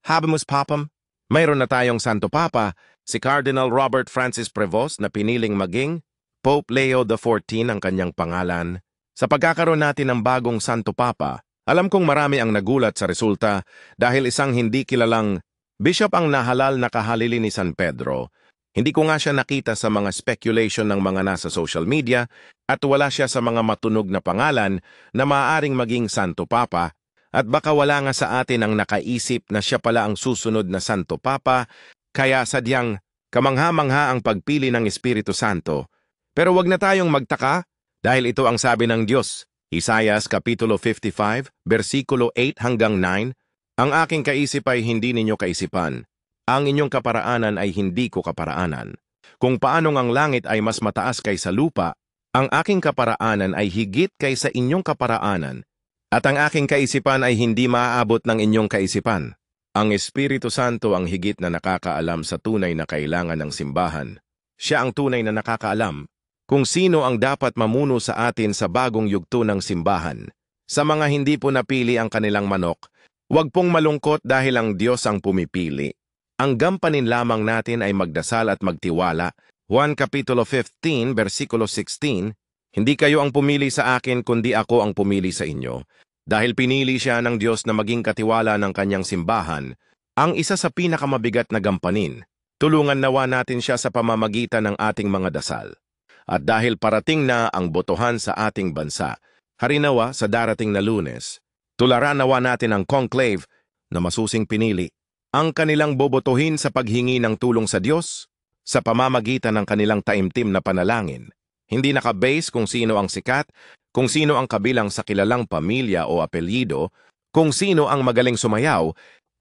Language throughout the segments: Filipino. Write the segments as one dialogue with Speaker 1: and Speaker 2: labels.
Speaker 1: Habemus Papam, mayroon na tayong Santo Papa, si Cardinal Robert Francis Prevost na piniling maging Pope Leo XIV ang kanyang pangalan. Sa pagkakaroon natin ng bagong Santo Papa, alam kong marami ang nagulat sa resulta dahil isang hindi kilalang bishop ang nahalal na kahalili ni San Pedro. Hindi ko nga siya nakita sa mga speculation ng mga nasa social media at wala siya sa mga matunog na pangalan na maaaring maging Santo Papa. At baka wala nga sa atin ang nakaisip na siya pala ang susunod na Santo Papa, kaya sadyang kamangha-mangha ang pagpili ng Espiritu Santo. Pero wag na tayong magtaka dahil ito ang sabi ng Diyos. Isaias Kapitulo 55, versikulo 8 hanggang 9, ang aking kaisip ay hindi ninyo kaisipan. Ang inyong kaparaanan ay hindi ko kaparaanan. Kung paanong ang langit ay mas mataas kaysa lupa, ang aking kaparaanan ay higit kaysa inyong kaparaanan. At ang aking kaisipan ay hindi maaabot ng inyong kaisipan. Ang Espiritu Santo ang higit na nakakaalam sa tunay na kailangan ng simbahan. Siya ang tunay na nakakaalam kung sino ang dapat mamuno sa atin sa bagong yugto ng simbahan. Sa mga hindi po napili ang kanilang manok, huwag pong malungkot dahil ang Diyos ang pumipili. Ang gampanin lamang natin ay magdasal at magtiwala. Juan Kapitulo 15, versikulo 16, hindi kayo ang pumili sa akin kundi ako ang pumili sa inyo. Dahil pinili siya ng Diyos na maging katiwala ng kanyang simbahan, ang isa sa pinakamabigat na gampanin, tulungan nawa natin siya sa pamamagitan ng ating mga dasal. At dahil parating na ang botohan sa ating bansa, harinawa sa darating na Lunes, tularan nawa natin ang conclave na masusing pinili, ang kanilang bobotohin sa paghingi ng tulong sa Diyos sa pamamagitan ng kanilang taimtim na panalangin. Hindi nakabase kung sino ang sikat, kung sino ang kabilang sa kilalang pamilya o apelyido, kung sino ang magaling sumayaw,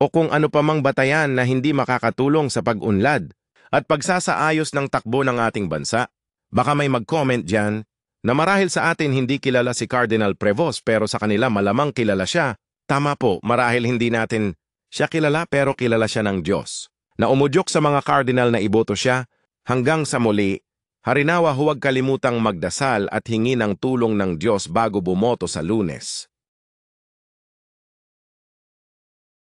Speaker 1: o kung ano pa mang batayan na hindi makakatulong sa pag-unlad at pagsasaayos ng takbo ng ating bansa. Baka may mag-comment dyan na marahil sa atin hindi kilala si Cardinal Prevost pero sa kanila malamang kilala siya. Tama po, marahil hindi natin siya kilala pero kilala siya ng Diyos. Na umudyok sa mga cardinal na iboto siya. Hanggang sa muli, harinawa huwag kalimutang magdasal at hingi ng tulong ng Diyos bago bumoto sa Lunes.